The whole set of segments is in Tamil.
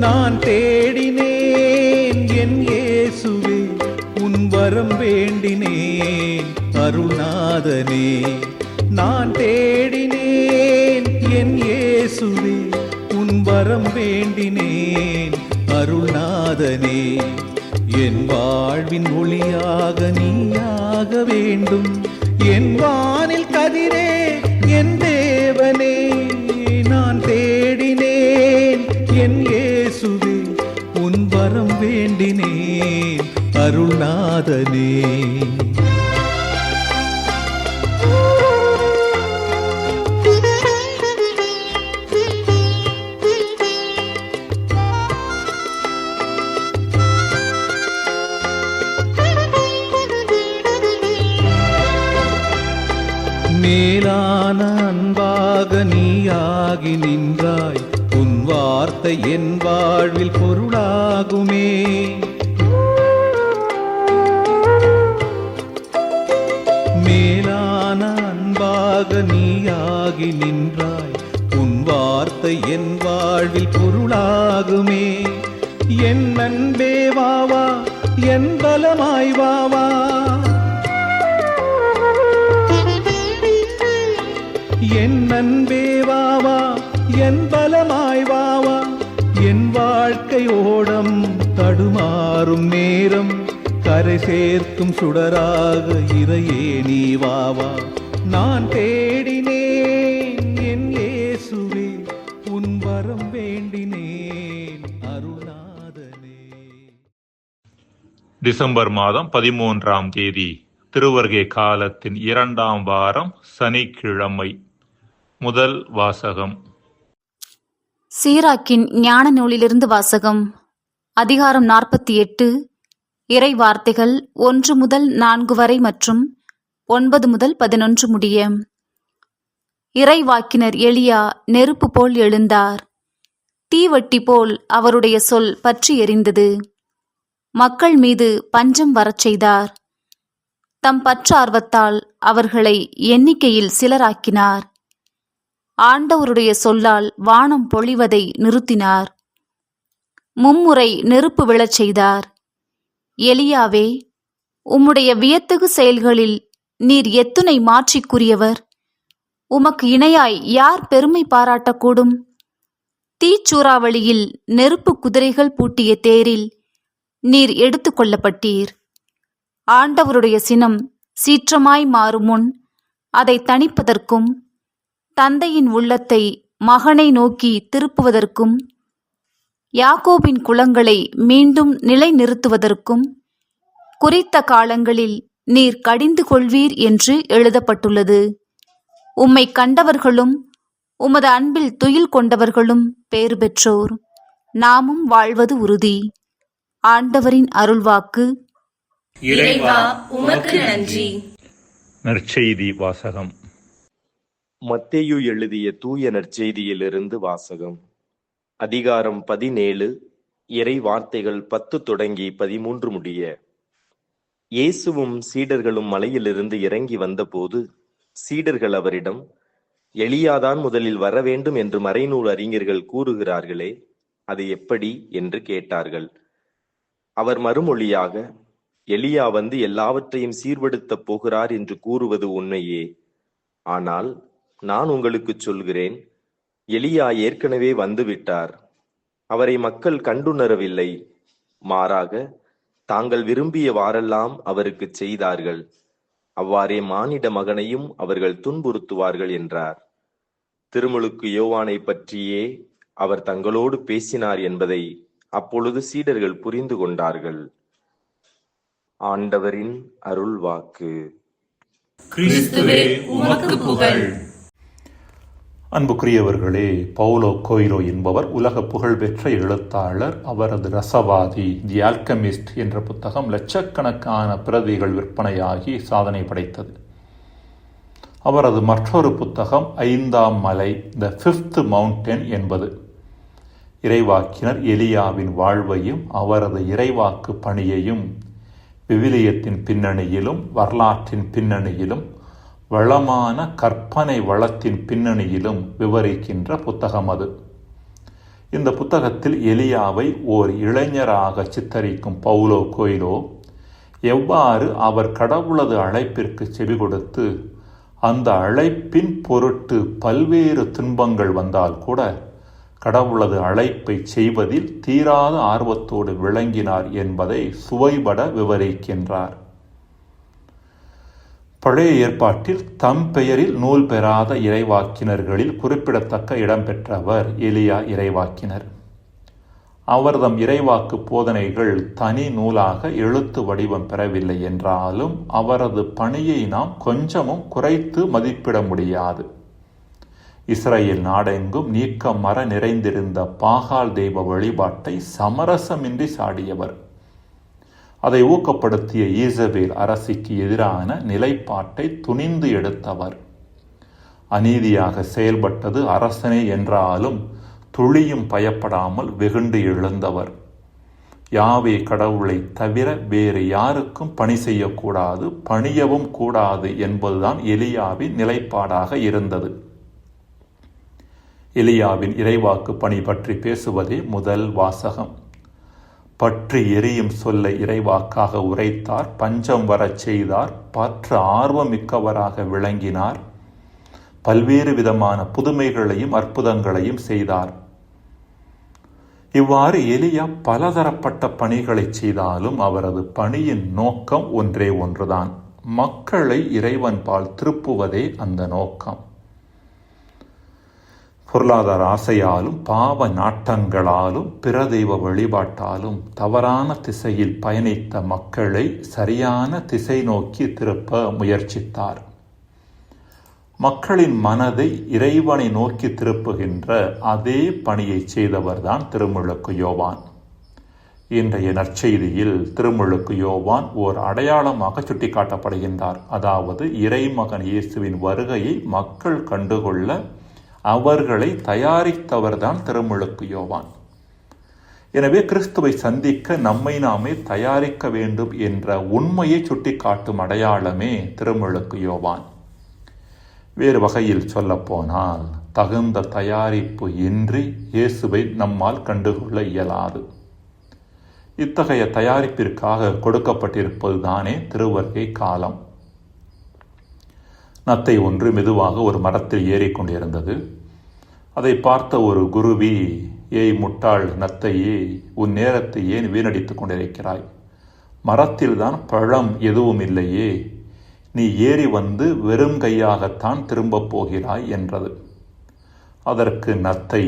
நான் தேடினேன் என் இயேசுவே, உன் வரம் வேண்டினேன் அருள்நாதனே. நான் தேடினேன் என் இயேசுவே, உன் வரம் வேண்டினேன் அருள்நாதனே. என் வாழ்வின் ஒளியாக நீயாக வேண்டும், என் வானில் கதிரே என் தேவனே. நான் தேடினேன் என் இயேசுவே, உன் வரம் வேண்டினேன் அருள்நாதனே. மேலான அன்பாக நீயாகி நின்றாய், உன் வார்த்தை என் வாழ்வில் பொருளாகுமே. மேலான அன்பாக நீயாகி நின்றாய், உன் வார்த்தை என் வாழ்வில் பொருளாகுமே. என் அன்பே வாவா, என் பலமாய் வாவா, என் அன்பே வாவா, என் பலமாய் வாவா. என் வாழ்க்கை ஓடம் தடுமாறும் நேரம், கரை சேர்க்கும் சுடராக இறையே நீ வாவா. நான் தேடினேன் என் இயேசுவே, உன் வரம் வேண்டினேன் அருள்நாதனே. டிசம்பர் மாதம் 13ஆம் தேதி திருவருகை காலத்தின் 2ஆம் வாரம் சனிக்கிழமை. முதல் வாசகம். சீராக்கின் ஞான நூலிலிருந்து வாசகம். அதிகாரம் 48. இறை வார்த்தைகள் 1 முதல் 4 வரை மற்றும் 9 முதல் 11 முடிய. இறைவாக்கினர் எலியா நெருப்பு போல் எழுந்தார். தீவட்டி போல் அவருடைய சொல் பற்றி எரிந்தது. மக்கள் மீது பஞ்சம் வரச் செய்தார். தம் பற்றார்வத்தால் அவர்களை எண்ணிக்கையில் சிலராக்கினார். ஆண்டவருடைய சொல்லால் வானம் பொழிவதை நிறுத்தினார். மும்முறை நெருப்பு விழச் செய்தார். எலியாவே, உம்முடைய வியத்தகு செயல்களில் நீர் எத்துணை மாற்றிக்குரியவர். உமக்கு இணையாய் யார் பெருமை பாராட்டக்கூடும்? தீச்சூறாவளியில் நெருப்பு குதிரைகள் பூட்டிய தேரில் நீர் எடுத்து கொள்ளப்பட்டீர். ஆண்டவருடைய சினம் சீற்றமாய் மாறும் முன் அதை தணிப்பதற்கும், தந்தையின் உள்ளத்தை மகனை நோக்கி திருப்புவதற்கும், யாக்கோபின் குலங்களை மீண்டும் நிலைநிறுத்துவதற்கும் குறித்த காலங்களில் நீர் கடிந்து கொள்வீர் என்று எழுதப்பட்டுள்ளது. உம்மை கண்டவர்களும் உமது அன்பில் துயில் கொண்டவர்களும் பேறு பெற்றோர். நாமும் வாழ்வது உறுதி. ஆண்டவரின் அருள்வாக்கு. இறைவா, உமக்கு நன்றி. நற்செய்தி வாசகம். மத்தேயு எழுதிய தூய நற்செய்தியிலிருந்து வாசகம். அதிகாரம் 17. இறை வார்த்தைகள் 10 தொடங்கி 13 முடிய. இயேசுவும் சீடர்களும் மலையிலிருந்து இறங்கி வந்தபோது சீடர்கள் அவரிடம், எலியாதான் முதலில் வர வேண்டும் என்று மறைநூல் அறிஞர்கள் கூறுகிறார்களே, அது எப்படி என்று கேட்டார்கள். அவர் மறுமொழியாக, எலியா வந்து எல்லாவற்றையும் சீர்படுத்தப் போகிறார் என்று கூறுவது உண்மையே. ஆனால் நான் உங்களுக்கு சொல்கிறேன், எலியா ஏற்கனவே வந்துவிட்டார். அவரை மக்கள் கண்டுணரவில்லை. மாறாக தாங்கள் விரும்பியவாறெல்லாம் அவருக்கு செய்தார்கள். அவ்வாறே மானிட மகனையும் அவர்கள் துன்புறுத்துவார்கள் என்றார். திருமுழுக்கு யோவானை பற்றியே அவர் தங்களோடு பேசினார் என்பதை அப்பொழுது சீடர்கள் புரிந்து கொண்டார்கள். ஆண்டவரின் அருள் வாக்கு. கிறிஸ்துவே, உமக்கு புகழ். அன்புக்குரியவர்களே, பவுலோ கோயிலோ என்பவர் உலக புகழ்பெற்ற எழுத்தாளர். அவரது ரசவாதி தி ஆல்கமிஸ்ட் என்ற புத்தகம் லட்சக்கணக்கான பிரதிகள் விற்பனையாகி சாதனை படைத்தது. அவரது மற்றொரு புத்தகம் 5ஆம் மலை, த 5th மவுண்டன் என்பது. இறைவாக்கினர் எலியாவின் வாழ்வையும் அவரது இறைவாக்கு பணியையும் விவிலியத்தின் பின்னணியிலும் வரலாற்றின் பின்னணியிலும் வளமான கற்பனை வளத்தின் பின்னணியிலும் விவரிக்கின்ற புத்தகம் அது. இந்த புத்தகத்தில் எலியாவை ஓர் இளைஞராக சித்தரிக்கும் பவுலோ கொய்லோ எவ்வாறு அவர் கடவுளது அழைப்பிற்கு செவி கொடுத்து அந்த அழைப்பின் பொருட்டு பல்வேறு துன்பங்கள் வந்தால் கூட கடவுளது அழைப்பை செய்வதில் தீராத ஆர்வத்தோடு விளங்கினார் என்பதை சுவைபட விவரிக்கின்றார். பழைய ஏற்பாட்டில் தம் பெயரில் நூல் பெறாத இறைவாக்கினர்களில் குறிப்பிடத்தக்க இடம் பெற்றவர் எலியா இறைவாக்கினர். அவர்தம் இறைவாக்கு போதனைகள் தனி நூலாக எழுத்து வடிவம் பெறவில்லை என்றாலும் அவரது பணியை நாம் கொஞ்சமும் குறைத்து மதிப்பிட முடியாது. இஸ்ரேல் நாடெங்கும் நீக்கமற நிறைந்திருந்த பாகால் தெய்வ வழிபாட்டை சமரசமின்றி சாடியவர். அதை ஊக்கப்படுத்திய ஈசபேல் அரசிக்கு எதிரான நிலைப்பாட்டை துணிந்து எடுத்தவர். அநீதியாக செயல்பட்டது அரசனே என்றாலும் துளியும் பயப்படாமல் வெகுண்டு எழுந்தவர். யாவே கடவுளை தவிர வேறு யாருக்கும் பணி செய்யக்கூடாது, பணியவும் கூடாது என்பதுதான் எலியாவின் நிலைப்பாடாக இருந்தது. எலியாவின் இறைவாக்கு பணி பற்றி பேசுவதே முதல் வாசகம். பற்றி எரியும் சொல்லை இறைவாக்காக உரைத்தார், பஞ்சம் வரச் செய்தார், பற்று ஆர்வமிக்கவராக விளங்கினார், பல்வேறு விதமான புதுமைகளையும் அற்புதங்களையும் செய்தார். இவ்வாறு எலியா பலதரப்பட்ட பணிகளை செய்தாலும் அவரது பணியின் நோக்கம் ஒன்றே ஒன்றுதான், மக்களை இறைவன் பால் திருப்புவதே அந்த நோக்கம். பொருளாதார ஆசையாலும் பாவ நாட்டங்களாலும் பிற தெய்வ வழிபாட்டாலும் தவறான திசையில் பயணித்த மக்களை சரியான திசை நோக்கி திருப்ப முயற்சித்தார். மக்களின் மனதை இறைவனை நோக்கி திருப்புகின்ற அதே பணியை செய்தவர்தான் திருமுழுக்கு யோவான். இன்றைய நற்செய்தியில் திருமுழுக்கு யோவான் ஓர் அடையாளமாக சுட்டிக்காட்டப்படுகின்றார். அதாவது இறைமகன் இயேசுவின் வருகையை மக்கள் கண்டுகொள்ள அவர்களை தயாரித்தவர்தான் திருமுழுக்கு யோவான். எனவே கிறிஸ்துவை சந்திக்க நம்மை நாமே தயாரிக்க வேண்டும் என்ற உண்மையை சுட்டிக்காட்டும் அடையாளமே திருமுழுக்கு யோவான். வேறு வகையில் சொல்லப்போனால் தகுந்த தயாரிப்பு இன்றி இயேசுவை நம்மால் கண்டுகொள்ள இயலாது. இத்தகைய தயாரிப்பிற்காக கொடுக்கப்பட்டிருப்பது தானே திருவருகை காலம். நத்தை ஒன்று மெதுவாக ஒரு மரத்தில் ஏறிக்கொண்டிருந்தது. அதை பார்த்த ஒரு குருவி, ஏய் முட்டாள் நத்தையே, உன் நேரத்தை ஏன் வீணடித்துக் கொண்டிருக்கிறாய்? மரத்தில்தான் பழம் எதுவும் இல்லையே, நீ ஏறி வந்து வெறும் கையாகத்தான் திரும்பப் போகிறாய் என்றது. அதற்கு நத்தை,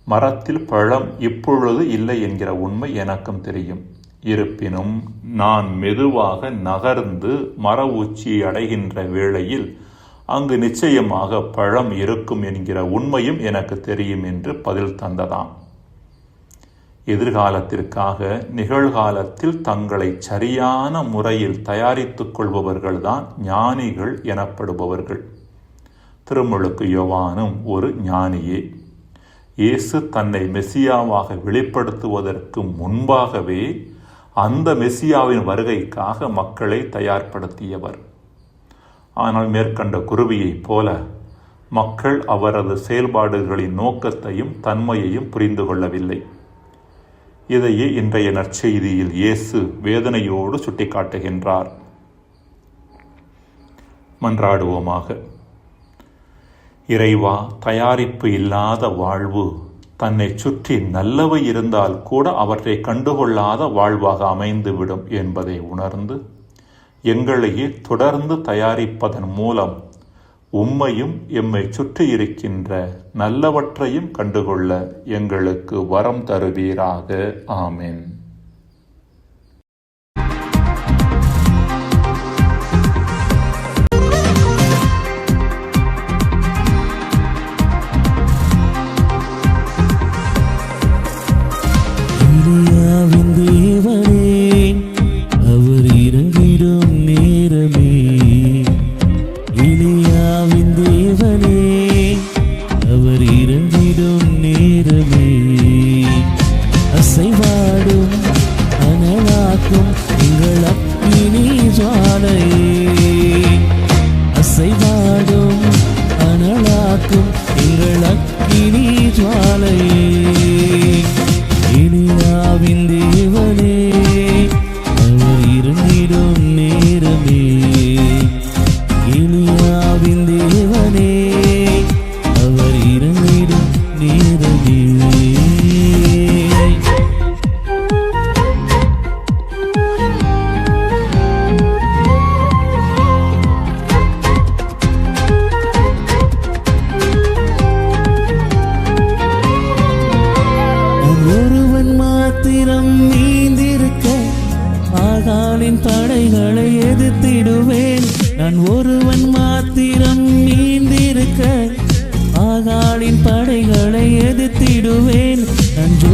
மரத்தில் பழம் இப்பொழுது இல்லை என்கிற உண்மை எனக்கும் தெரியும். இருப்பினும் நான் மெதுவாக நகர்ந்து மர உச்சியை அடைகின்ற வேளையில் அங்கு நிச்சயமாக பழம் இருக்கும் என்கிற உண்மையும் எனக்கு தெரியும் என்று பதில் தந்ததாம். எதிர்காலத்திற்காக நிகழ்காலத்தில் தங்களை சரியான முறையில் தயாரித்துக் கொள்பவர்கள்தான் ஞானிகள் எனப்படுபவர்கள். திருமுழுக்கு யோவானும் ஒரு ஞானியே. இயேசு தன்னை மெசியாவாக வெளிப்படுத்துவதற்கு முன்பாகவே அந்த மெசியாவின் வருகைக்காக மக்களை தயார்படுத்தியவர். ஆனால் மேற்கண்ட குருவியைப் போல மக்கள் அவரது செயல்பாடுகளின் நோக்கத்தையும் தன்மையையும் புரிந்து கொள்ளவில்லை. இதையே இன்றைய நற்செய்தியில் இயேசு வேதனையோடு சுட்டிக்காட்டுகின்றார். மன்றாடுவோமாக. இறைவா, தயாரிப்பு இல்லாத வாழ்வு தன்னை சுற்றி நல்லவை இருந்தால் கூட அவற்றை கண்டுகொள்ளாத வாழ்வாக அமைந்துவிடும் என்பதை உணர்ந்து எங்களையே தொடர்ந்து தயாரிப்பதன் மூலம் உம்மையும் எம்மை சுற்றி இருக்கின்ற நல்லவற்றையும் கண்டுகொள்ள எங்களுக்கு வரம் தருவீராக. ஆமென். அசைவாடும்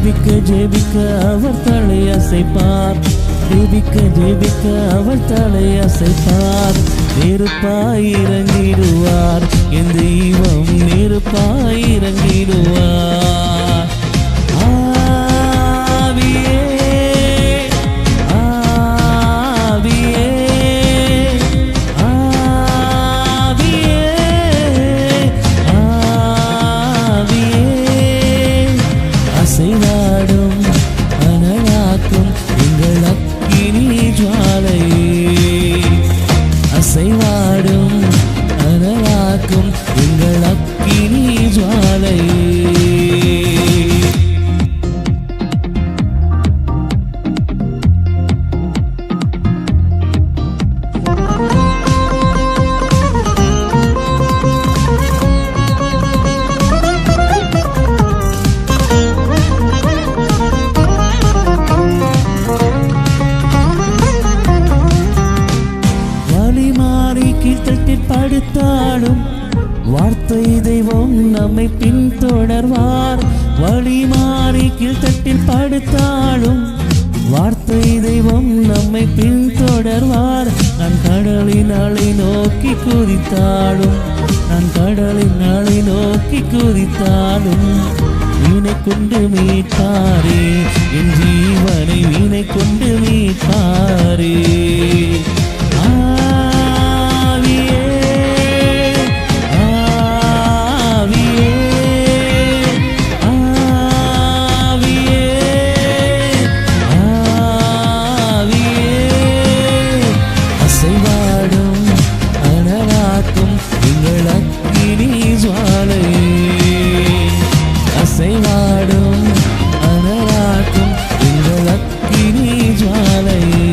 ஜெபிக்க ஜெபிக்க அவர் தலை அசைப்பார். ஜெபிக்க ஜெபிக்க அவர் தலை அசைப்பார். நெருப்பாய் இறங்கிடுவார் என் தெய்வம், நெருப்பாய் இறங்கிடுவார். ஆவியே ஆவியே ஆவியே ஆவியே அசைவாடும் அனலாக்கும் எங்கள் அக்கினி ஜுவாலையே. அசைவாடும் அனலாக்கும் எங்கள் அக்கினி ஜுவாலையே. படுத்தாலும் வார்த்தை தெய்வம் நம்மை பின்தொடர்வார். வழி மாறி கீழ்த்தட்டில் படுத்தாலும் வார்த்தை தெய்வம் நம்மை பின்தொடர்வார். நான் கடலின் அலை நோக்கி குதித்தாலும், நான் கடலின் அலை நோக்கி குதித்தாலும் வீணை கொண்டு மீட்பாரே என் ஜீவனை, வீணை கொண்டு மீட்பாரே. அசைவாடும் அனலாக்கும் எங்கள் அக்கினி ஜுவாலையே.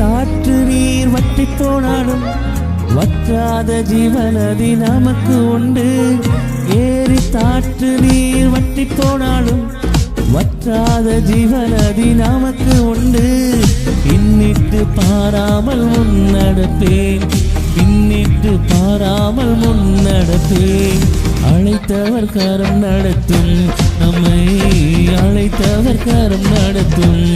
காற்று நீர் வற்றி போனாலும் வற்றாத ஜீவனதி நமக்கு உண்டு. ஏறி காற்று நீர் வற்றி போனாலும் வற்றாத ஜீவனதி நமக்கு உண்டு. பின்னிட்டு பாராமல் முன்னடப்பேன், பின்னிட்டு பாராமல் முன்னடப்பேன். அழைத்தவர் கரம் நடத்தும், நம்மை அழைத்தவர் கரம் நடத்தும்.